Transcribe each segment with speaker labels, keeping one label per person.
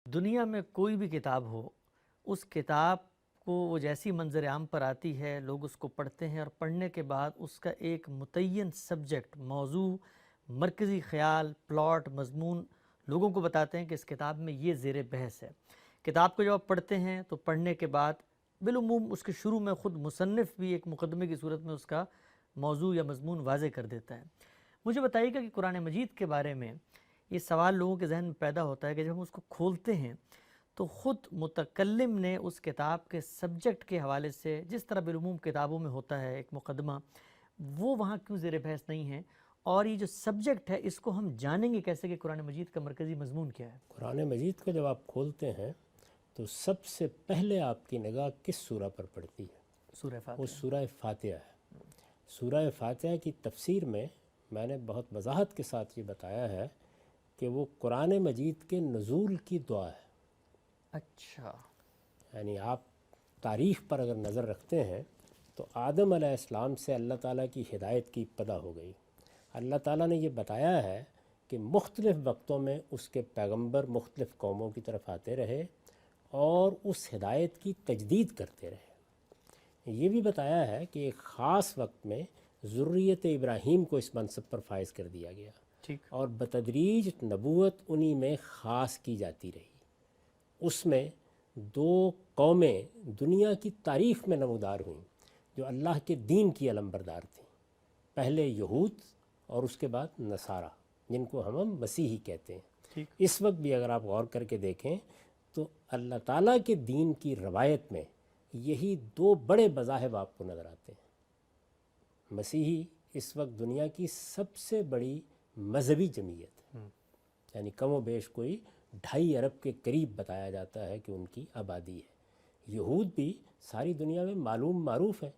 Speaker 1: دنیا میں کوئی بھی کتاب ہو، اس کتاب کو وہ جیسی منظر عام پر آتی ہے، لوگ اس کو پڑھتے ہیں اور پڑھنے کے بعد اس کا ایک متعین سبجیکٹ، موضوع، مرکزی خیال، پلاٹ، مضمون لوگوں کو بتاتے ہیں کہ اس کتاب میں یہ زیر بحث ہے۔ کتاب کو جب آپ پڑھتے ہیں تو پڑھنے کے بعد بالعموم اس کے شروع میں خود مصنف بھی ایک مقدمے کی صورت میں اس کا موضوع یا مضمون واضح کر دیتا ہے۔ مجھے بتائیے گا کہ قرآن مجید کے بارے میں یہ سوال لوگوں کے ذہن میں پیدا ہوتا ہے کہ جب ہم اس کو کھولتے ہیں تو خود متکلم نے اس کتاب کے سبجیکٹ کے حوالے سے، جس طرح بالعموم کتابوں میں ہوتا ہے ایک مقدمہ، وہ وہاں کیوں زیر بحث نہیں ہے؟ اور یہ جو سبجیکٹ ہے اس کو ہم جانیں گے کیسے کہ قرآن مجید کا مرکزی مضمون کیا ہے؟
Speaker 2: قرآن مجید کو جب آپ کھولتے ہیں تو سب سے پہلے آپ کی نگاہ کس سورہ پر پڑتی ہے؟
Speaker 1: سورہ
Speaker 2: وہ
Speaker 1: فاتحہ۔
Speaker 2: سورہ فاتحہ ہے۔ سورہ فاتحہ کی تفسیر میں نے بہت وضاحت کے ساتھ یہ بتایا ہے کہ وہ قرآن مجید کے نزول کی دعا ہے۔
Speaker 1: اچھا۔
Speaker 2: یعنی آپ تاریخ پر اگر نظر رکھتے ہیں تو آدم علیہ السلام سے اللہ تعالیٰ کی ہدایت کی ابتدا ہو گئی۔ اللہ تعالیٰ نے یہ بتایا ہے کہ مختلف وقتوں میں اس کے پیغمبر مختلف قوموں کی طرف آتے رہے اور اس ہدایت کی تجدید کرتے رہے۔ یہ بھی بتایا ہے کہ ایک خاص وقت میں ذریت ابراہیم کو اس منصب پر فائز کر دیا گیا
Speaker 1: ٹھیک۔
Speaker 2: اور بتدریج نبوت انہی میں خاص کی جاتی رہی۔ اس میں دو قومیں دنیا کی تاریخ میں نمودار ہوئیں جو اللہ کے دین کی علمبردار تھیں، پہلے یہود اور اس کے بعد نصارہ، جن کو ہم مسیحی کہتے ہیں۔
Speaker 1: ٹھیک۔
Speaker 2: اس وقت بھی اگر آپ غور کر کے دیکھیں تو اللہ تعالیٰ کے دین کی روایت میں یہی دو بڑے مذاہب آپ کو نظر آتے ہیں۔ مسیحی اس وقت دنیا کی سب سے بڑی مذہبی جمعیت ہے، یعنی کم و بیش کوئی 2.5 ارب کے قریب بتایا جاتا ہے کہ ان کی آبادی ہے۔ یہود بھی ساری دنیا میں معروف ہیں۔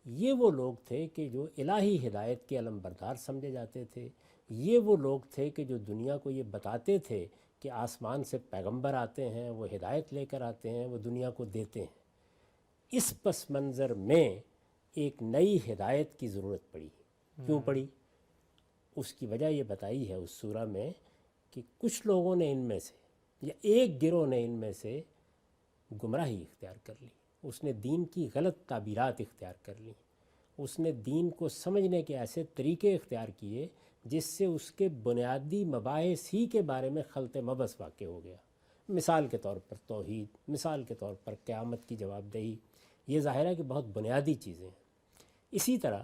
Speaker 2: یہ وہ لوگ تھے کہ جو الہی ہدایت کے علمبردار سمجھے جاتے تھے۔ یہ وہ لوگ تھے کہ جو دنیا کو یہ بتاتے تھے کہ آسمان سے پیغمبر آتے ہیں، وہ ہدایت لے کر آتے ہیں، وہ دنیا کو دیتے ہیں۔ اس پس منظر میں ایک نئی ہدایت کی ضرورت پڑی۔ کیوں پڑی؟ اس کی وجہ یہ بتائی ہے اس سورہ میں کہ کچھ لوگوں نے ان میں سے، یا ایک گروہ نے ان میں سے گمراہی اختیار کر لی۔ اس نے دین کی غلط تعبیرات اختیار کر لی۔ اس نے دین کو سمجھنے کے ایسے طریقے اختیار کیے جس سے اس کے بنیادی مباحث ہی کے بارے میں خلط مبس واقع ہو گیا۔ مثال کے طور پر توحید، مثال کے طور پر قیامت کی جواب دہی، یہ ظاہر ہے کہ بہت بنیادی چیزیں ہیں۔ اسی طرح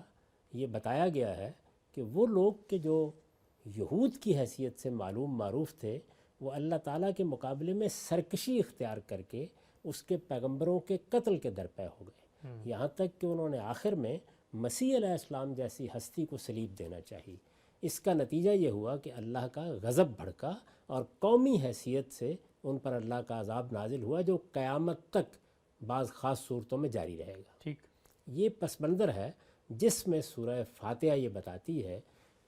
Speaker 2: یہ بتایا گیا ہے کہ وہ لوگ کہ جو یہود کی حیثیت سے معروف تھے، وہ اللہ تعالیٰ کے مقابلے میں سرکشی اختیار کر کے اس کے پیغمبروں کے قتل کے درپے ہو گئے، یہاں تک کہ انہوں نے آخر میں مسیح علیہ السلام جیسی ہستی کو صلیب دینا چاہی۔ اس کا نتیجہ یہ ہوا کہ اللہ کا غضب بھڑکا اور قومی حیثیت سے ان پر اللہ کا عذاب نازل ہوا، جو قیامت تک بعض خاص صورتوں میں جاری رہے گا۔
Speaker 1: ٹھیک۔
Speaker 2: یہ پس منظر ہے جس میں سورہ فاتحہ یہ بتاتی ہے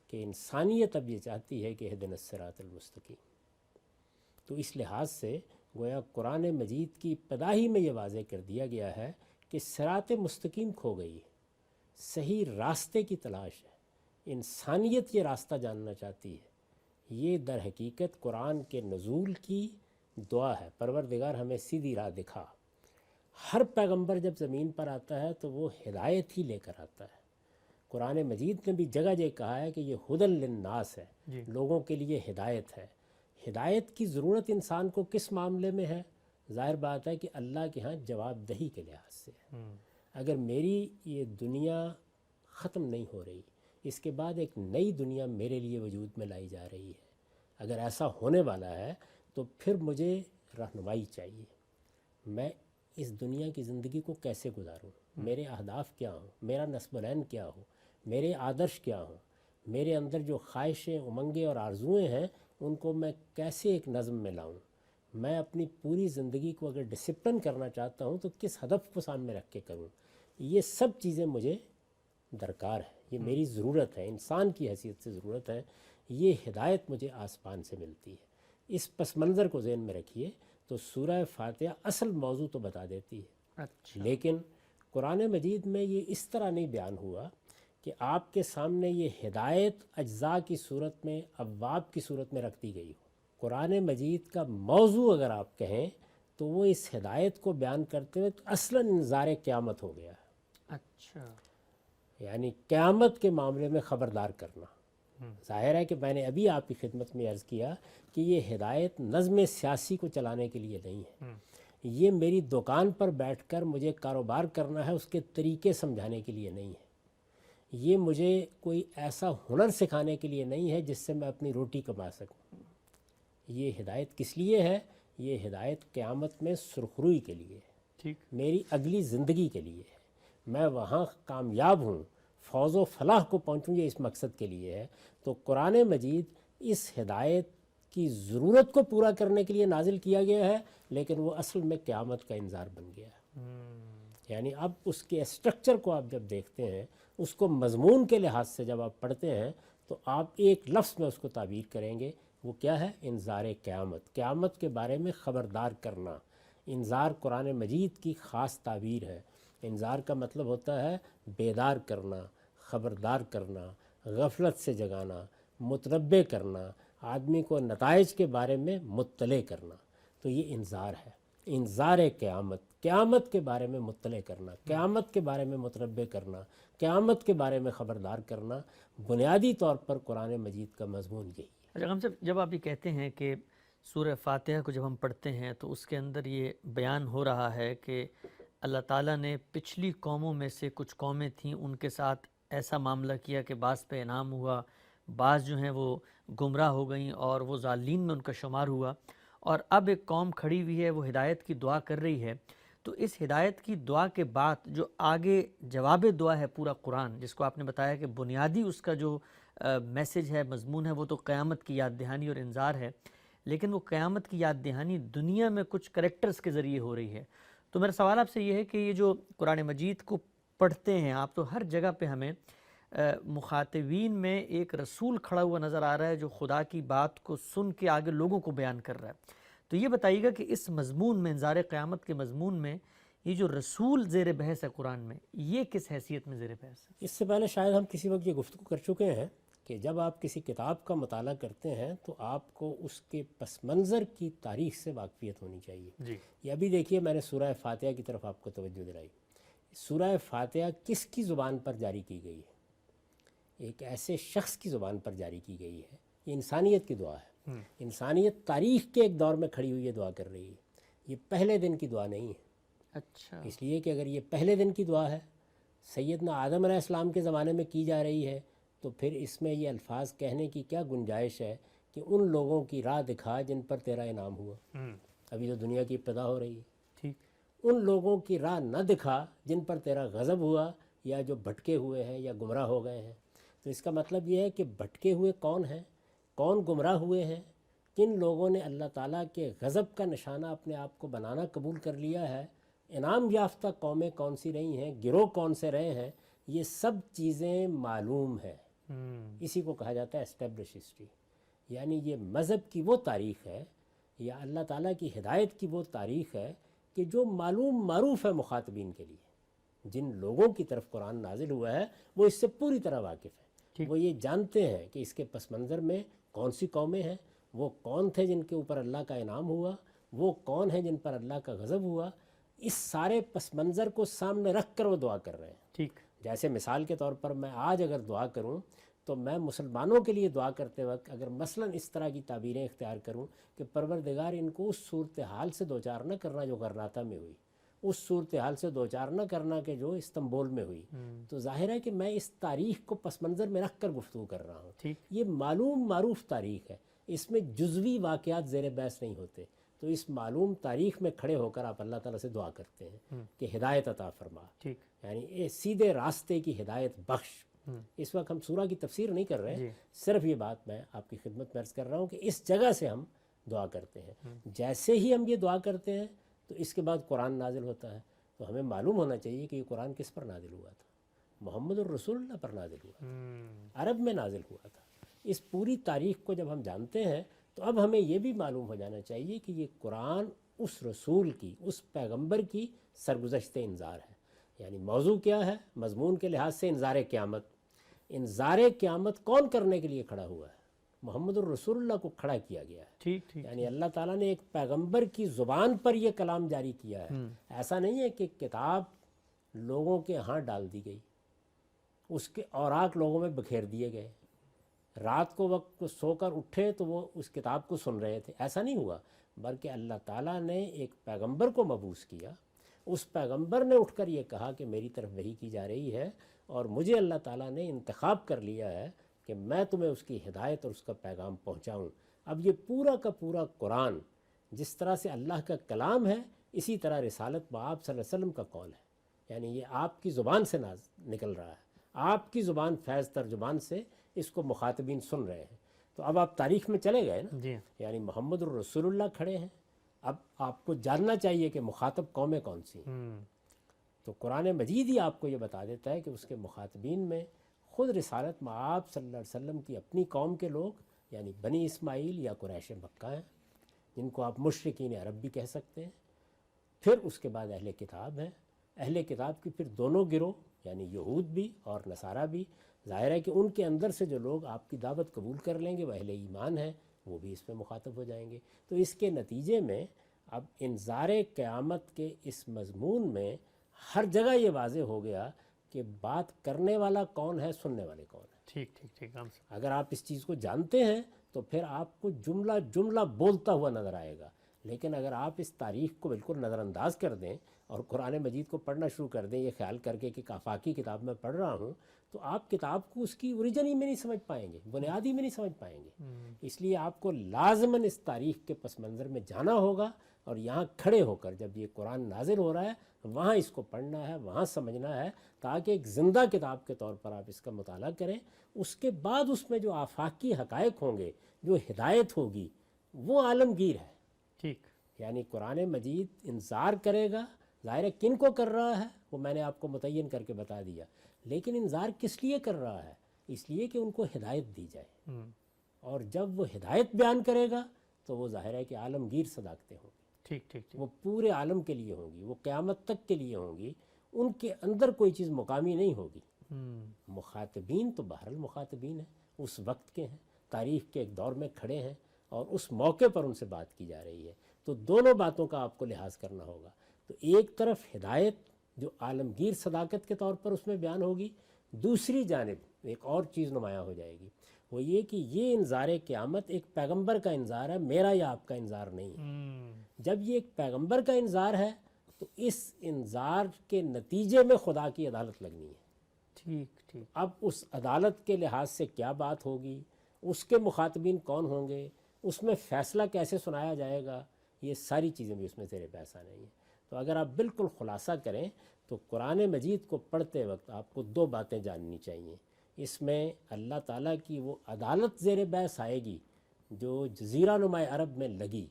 Speaker 2: کہ انسانیت اب یہ چاہتی ہے کہ اہدنا الصراط المستقیم۔ تو اس لحاظ سے گویا قرآن مجید کی ابتدا ہی میں یہ واضح کر دیا گیا ہے کہ صراط مستقیم کھو گئی ہے، صحیح راستے کی تلاش ہے۔ انسانیت یہ راستہ جاننا چاہتی ہے۔ یہ در حقیقت قرآن کے نزول کی دعا ہے، پروردگار ہمیں سیدھی راہ دکھا۔ ہر پیغمبر جب زمین پر آتا ہے تو وہ ہدایت ہی لے کر آتا ہے۔ قرآن مجید نے بھی جگہ جگہ کہا ہے کہ یہ ہدی للناس ہے،
Speaker 1: جی۔
Speaker 2: لوگوں کے لیے ہدایت ہے۔ ہدایت کی ضرورت انسان کو کس معاملے میں ہے؟ ظاہر بات ہے کہ اللہ کے ہاں جواب دہی کے لحاظ سے ہے۔ اگر میری یہ دنیا ختم نہیں ہو رہی، اس کے بعد ایک نئی دنیا میرے لیے وجود میں لائی جا رہی ہے، اگر ایسا ہونے والا ہے تو پھر مجھے رہنمائی چاہیے۔ میں اس دنیا کی زندگی کو کیسے گزاروں؟ میرے اہداف کیا ہوں؟ میرا نصب العین کیا ہو؟ میرے آدرش کیا ہوں؟ میرے اندر جو خواہشیں، امنگیں اور آرزوئیں ہیں ان کو میں کیسے ایک نظم میں لاؤں؟ میں اپنی پوری زندگی کو اگر ڈسپلن کرنا چاہتا ہوں تو کس ہدف کو سامنے رکھ کے کروں؟ یہ سب چیزیں مجھے درکار ہے، یہ میری ضرورت ہے، انسان کی حیثیت سے ضرورت ہے۔ یہ ہدایت مجھے آسمان سے ملتی ہے۔ اس پس منظر کو ذہن میں رکھیے تو سورہ فاتحہ اصل موضوع تو بتا دیتی ہے،
Speaker 1: اچھا۔
Speaker 2: لیکن قرآن مجید میں یہ اس طرح نہیں بیان ہوا کہ آپ کے سامنے یہ ہدایت اجزاء کی صورت میں، ابواب کی صورت میں رکھ دی گئی ہو۔ قرآن مجید کا موضوع اگر آپ کہیں تو وہ اس ہدایت کو بیان کرتے ہوئے اصلاً انذار قیامت ہو گیا ہے،
Speaker 1: اچھا،
Speaker 2: یعنی قیامت کے معاملے میں خبردار کرنا۔ ظاہر ہے کہ میں نے ابھی آپ کی خدمت میں عرض کیا کہ یہ ہدایت نظم سیاسی کو چلانے کے لیے نہیں ہے، یہ میری دکان پر بیٹھ کر مجھے کاروبار کرنا ہے اس کے طریقے سمجھانے کے لیے نہیں ہے، یہ مجھے کوئی ایسا ہنر سکھانے کے لیے نہیں ہے جس سے میں اپنی روٹی کما سکوں۔ یہ ہدایت کس لیے ہے؟ یہ ہدایت قیامت میں سرخروئی کے لیے ہے،
Speaker 1: ٹھیک،
Speaker 2: میری اگلی زندگی کے لیے ہے، میں وہاں کامیاب ہوں، فوز و فلاح کو پہنچوں، یہ اس مقصد کے لیے ہے۔ تو قرآن مجید اس ہدایت کی ضرورت کو پورا کرنے کے لیے نازل کیا گیا ہے، لیکن وہ اصل میں قیامت کا انذار بن گیا ہے۔ یعنی اب اس کے اسٹرکچر کو آپ جب دیکھتے ہیں، اس کو مضمون کے لحاظ سے جب آپ پڑھتے ہیں تو آپ ایک لفظ میں اس کو تعبیر کریں گے، وہ کیا ہے؟ انذار قیامت، قیامت کے بارے میں خبردار کرنا۔ انذار قرآن مجید کی خاص تعبیر ہے۔ انذار کا مطلب ہوتا ہے بیدار کرنا، خبردار کرنا، غفلت سے جگانا، متنبع کرنا، آدمی کو نتائج کے بارے میں مطلع کرنا۔ تو یہ انذار ہے، انذار قیامت، قیامت کے بارے میں مطلع کرنا، قیامت کے بارے میں متنبع کرنا، قیامت کے بارے میں خبردار کرنا، بنیادی طور پر قرآن مجید کا مضمون یہی ہے۔
Speaker 1: اچھا ہم صاحب، جب آپ یہ کہتے ہیں کہ سورہ فاتحہ کو جب ہم پڑھتے ہیں تو اس کے اندر یہ بیان ہو رہا ہے کہ اللہ تعالیٰ نے پچھلی قوموں میں سے کچھ قومیں تھیں، ان کے ساتھ ایسا معاملہ کیا کہ بعض پہ انعام ہوا، بعض جو ہیں وہ گمراہ ہو گئیں اور وہ ضالین میں ان کا شمار ہوا، اور اب ایک قوم کھڑی ہوئی ہے، وہ ہدایت کی دعا کر رہی ہے۔ تو اس ہدایت کی دعا کے بعد جو آگے جواب دعا ہے پورا قرآن، جس کو آپ نے بتایا کہ بنیادی اس کا جو میسج ہے، مضمون ہے، وہ تو قیامت کی یاد دہانی اور انذار ہے، لیکن وہ قیامت کی یاد دہانی دنیا میں کچھ کریکٹرز کے ذریعے ہو رہی ہے۔ تو میرا سوال آپ سے یہ ہے کہ یہ جو قرآن مجید کو پڑھتے ہیں آپ، تو ہر جگہ پہ ہمیں مخاطبین میں ایک رسول کھڑا ہوا نظر آ رہا ہے جو خدا کی بات کو سن کے آگے لوگوں کو بیان کر رہا ہے۔ تو یہ بتائیے گا کہ اس مضمون میں، انذار قیامت کے مضمون میں، یہ جو رسول زیر بحث ہے قرآن میں، یہ کس حیثیت میں زیر بحث ہے؟
Speaker 2: اس سے پہلے شاید ہم کسی وقت یہ گفتگو کر چکے ہیں کہ جب آپ کسی کتاب کا مطالعہ کرتے ہیں تو آپ کو اس کے پس منظر کی تاریخ سے واقفیت ہونی چاہیے۔
Speaker 1: جی،
Speaker 2: یہ ابھی دیکھیے میں نے سورہ فاتحہ کی طرف آپ کو توجہ دلائی۔ سورہ فاتحہ کس کی زبان پر جاری کی گئی ہے؟ ایک ایسے شخص کی زبان پر جاری کی گئی ہے۔ یہ انسانیت کی دعا ہے، انسانیت تاریخ کے ایک دور میں کھڑی ہوئی یہ دعا کر رہی ہے، یہ پہلے دن کی دعا نہیں ہے۔
Speaker 1: اچھا،
Speaker 2: اس لیے کہ اگر یہ پہلے دن کی دعا ہے، سیدنا آدم علیہ السلام کے زمانے میں کی جا رہی ہے، تو پھر اس میں یہ الفاظ کہنے کی کیا گنجائش ہے کہ ان لوگوں کی راہ دکھا جن پر تیرا انعام ہوا؟ ابھی تو دنیا کی ابتدا ہو رہی ہے۔
Speaker 1: ٹھیک،
Speaker 2: ان لوگوں کی راہ نہ دکھا جن پر تیرا غضب ہوا یا جو بھٹکے ہوئے ہیں یا گمراہ ہو گئے ہیں۔ تو اس کا مطلب یہ ہے کہ بھٹکے ہوئے کون ہیں، کون گمراہ ہوئے ہیں، کن لوگوں نے اللہ تعالیٰ کے غضب کا نشانہ اپنے آپ کو بنانا قبول کر لیا ہے، انعام یافتہ قومیں کون سی رہی ہیں، گروہ کون سے رہے ہیں، یہ سب چیزیں معلوم ہیں۔ اسی کو کہا جاتا ہے اسٹیبلش ہسٹری، یعنی یہ مذہب کی وہ تاریخ ہے یا اللہ تعالیٰ کی ہدایت کی وہ تاریخ ہے کہ جو معلوم معروف ہے مخاطبین کے لیے۔ جن لوگوں کی طرف قرآن نازل ہوا ہے وہ اس سے پوری طرح واقف ہیں، وہ یہ جانتے ہیں کہ اس کے پس منظر میں کون سی قومیں ہیں، وہ کون تھے جن کے اوپر اللہ کا انعام ہوا، وہ کون ہیں جن پر اللہ کا غضب ہوا۔ اس سارے پس منظر کو سامنے رکھ کر وہ دعا کر رہے ہیں۔
Speaker 1: ٹھیک،
Speaker 2: جیسے مثال کے طور پر میں آج اگر دعا کروں تو میں مسلمانوں کے لیے دعا کرتے وقت اگر مثلاً اس طرح کی تعبیریں اختیار کروں کہ پروردگار ان کو اس صورتحال سے دوچار نہ کرنا جو غرناطہ میں ہوئی، اس صورتحال سے دوچار نہ کرنا کہ جو استنبول میں ہوئی، تو ظاہر ہے کہ میں اس تاریخ کو پس منظر میں رکھ کر گفتگو کر رہا ہوں۔ یہ معلوم معروف تاریخ ہے، اس میں جزوی واقعات زیر بحث نہیں ہوتے۔ تو اس معلوم تاریخ میں کھڑے ہو کر آپ اللہ تعالیٰ سے دعا کرتے ہیں کہ ہدایت عطا فرما، یعنی سیدھے راستے کی ہدایت بخش۔ اس وقت ہم سورہ کی تفسیر نہیں کر رہے، صرف یہ بات میں آپ کی خدمت میں عرض کر رہا ہوں کہ اس جگہ سے ہم دعا کرتے ہیں۔ جیسے ہی ہم یہ دعا کرتے ہیں تو اس کے بعد قرآن نازل ہوتا ہے، تو ہمیں معلوم ہونا چاہیے کہ یہ قرآن کس پر نازل ہوا تھا۔ محمد الرسول اللہ پر نازل ہوا، عرب میں نازل ہوا تھا۔ اس پوری تاریخ کو جب ہم جانتے ہیں تو اب ہمیں یہ بھی معلوم ہو جانا چاہیے کہ یہ قرآن اس رسول کی، اس پیغمبر کی سرگزشت انذار ہے۔ یعنی موضوع کیا ہے؟ مضمون کے لحاظ سے انذار قیامت۔ انذار قیامت کون کرنے کے لیے کھڑا ہوا ہے؟ محمد الرسول اللہ کو کھڑا کیا گیا ہے.
Speaker 1: ٹھیک ٹھیک.
Speaker 2: یعنی اللہ تعالیٰ نے ایک پیغمبر کی زبان پر یہ کلام جاری کیا ہے. ایسا نہیں ہے کہ کتاب لوگوں کے ہاں ڈال دی گئی، اس کے اوراق لوگوں میں بکھیر دیے گئے، رات کو وقت سو کر اٹھے تو وہ اس کتاب کو سن رہے تھے. ایسا نہیں ہوا، بلکہ اللہ تعالیٰ نے ایک پیغمبر کو مبعوث کیا. اس پیغمبر نے اٹھ کر یہ کہا کہ میری طرف وحی کی جا رہی ہے اور مجھے اللہ تعالیٰ نے انتخاب کر لیا ہے کہ میں تمہیں اس کی ہدایت اور اس کا پیغام پہنچاؤں. اب یہ پورا کا پورا قرآن جس طرح سے اللہ کا کلام ہے، اسی طرح رسالت بآب صلی اللہ علیہ وسلم کا قول ہے. یعنی یہ آپ کی زبان سے نکل رہا ہے، آپ کی زبان فیض ترجمان سے اس کو مخاطبین سن رہے ہیں. تو اب آپ تاریخ میں چلے گئے نا.
Speaker 1: جی.
Speaker 2: یعنی محمد الرسول اللہ کھڑے ہیں. اب آپ کو جاننا چاہیے کہ مخاطب قومیں کون سی ہیں. تو قرآن مجید ہی آپ کو یہ بتا دیتا ہے کہ اس کے مخاطبین میں خود رسالت مآب صلی اللہ علیہ وسلم کی اپنی قوم کے لوگ، یعنی بنی اسماعیل یا قریش مکہ ہیں، جن کو آپ مشرکین عرب بھی کہہ سکتے ہیں. پھر اس کے بعد اہل کتاب ہیں. اہل کتاب کی پھر دونوں گروہ، یعنی یہود بھی اور نصارہ بھی. ظاہر ہے کہ ان کے اندر سے جو لوگ آپ کی دعوت قبول کر لیں گے وہ اہل ایمان ہیں، وہ بھی اس میں مخاطب ہو جائیں گے. تو اس کے نتیجے میں اب انذار قیامت کے اس مضمون میں ہر جگہ یہ واضح ہو گیا کہ بات کرنے والا کون ہے، سننے والے کون ہیں.
Speaker 1: ٹھیک ٹھیک ٹھیک.
Speaker 2: اگر آپ اس چیز کو جانتے ہیں تو پھر آپ کو جملہ جملہ بولتا ہوا نظر آئے گا. لیکن اگر آپ اس تاریخ کو بالکل نظر انداز کر دیں اور قرآن مجید کو پڑھنا شروع کر دیں یہ خیال کر کے کہ آفاقی کتاب میں پڑھ رہا ہوں، تو آپ کتاب کو اس کی اوریجن ہی میں نہیں سمجھ پائیں گے، بنیادی میں نہیں سمجھ پائیں گے. اس لیے آپ کو لازماً اس تاریخ کے پس منظر میں جانا ہوگا اور یہاں کھڑے ہو کر جب یہ قرآن نازل ہو رہا ہے وہاں اس کو پڑھنا ہے، وہاں سمجھنا ہے، تاکہ ایک زندہ کتاب کے طور پر آپ اس کا مطالعہ کریں. اس کے بعد اس میں جو آفاقی حقائق ہوں گے، جو ہدایت ہوگی، وہ عالمگیر ہے.
Speaker 1: ٹھیک.
Speaker 2: یعنی قرآن مجید انذار کرے گا. ظاہر ہے کن کو کر رہا ہے وہ میں نے آپ کو متعین کر کے بتا دیا، لیکن انذار کس لیے کر رہا ہے؟ اس لیے کہ ان کو ہدایت دی جائے. اور جب وہ ہدایت بیان کرے گا تو وہ ظاہر ہے کہ عالمگیر صداقتیں ہوں گی.
Speaker 1: ٹھیک ٹھیک.
Speaker 2: وہ پورے عالم کے لیے ہوں گی، وہ قیامت تک کے لیے ہوں گی. ان کے اندر کوئی چیز مقامی نہیں ہوگی. مخاطبین تو بہرحال مخاطبین ہیں، اس وقت کے ہیں، تاریخ کے ایک دور میں کھڑے ہیں اور اس موقع پر ان سے بات کی جا رہی ہے. تو دونوں باتوں کا آپ کو لحاظ کرنا ہوگا. تو ایک طرف ہدایت جو عالمگیر صداقت کے طور پر اس میں بیان ہوگی، دوسری جانب ایک اور چیز نمایاں ہو جائے گی، وہ یہ کہ یہ انذار قیامت ایک پیغمبر کا انذار ہے، میرا یا آپ کا انذار نہیں ہے. جب یہ ایک پیغمبر کا انذار ہے تو اس انذار کے نتیجے میں خدا کی عدالت لگنی ہے.
Speaker 1: ٹھیک ٹھیک.
Speaker 2: اب اس عدالت کے لحاظ سے کیا بات ہوگی، اس کے مخاطبین کون ہوں گے، اس میں فیصلہ کیسے سنایا جائے گا، یہ ساری چیزیں بھی اس میں زیر بحث آ رہی ہیں. تو اگر آپ بالکل خلاصہ کریں تو قرآن مجید کو پڑھتے وقت آپ کو دو باتیں جاننی چاہیے. اس میں اللہ تعالیٰ کی وہ عدالت زیر بحث آئے گی جو جزیرہ نما عرب میں لگی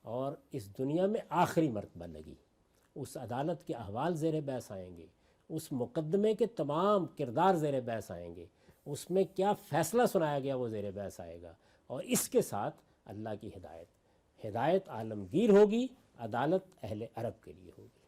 Speaker 2: اور اس دنیا میں آخری مرتبہ لگی. اس عدالت کے احوال زیر بحث آئیں گے، اس مقدمے کے تمام کردار زیر بحث آئیں گے، اس میں کیا فیصلہ سنایا گیا وہ زیر بحث آئے گا. اور اس کے ساتھ اللہ کی ہدایت عالمگیر ہوگی، عدالت اہل عرب کے لیے ہوگی.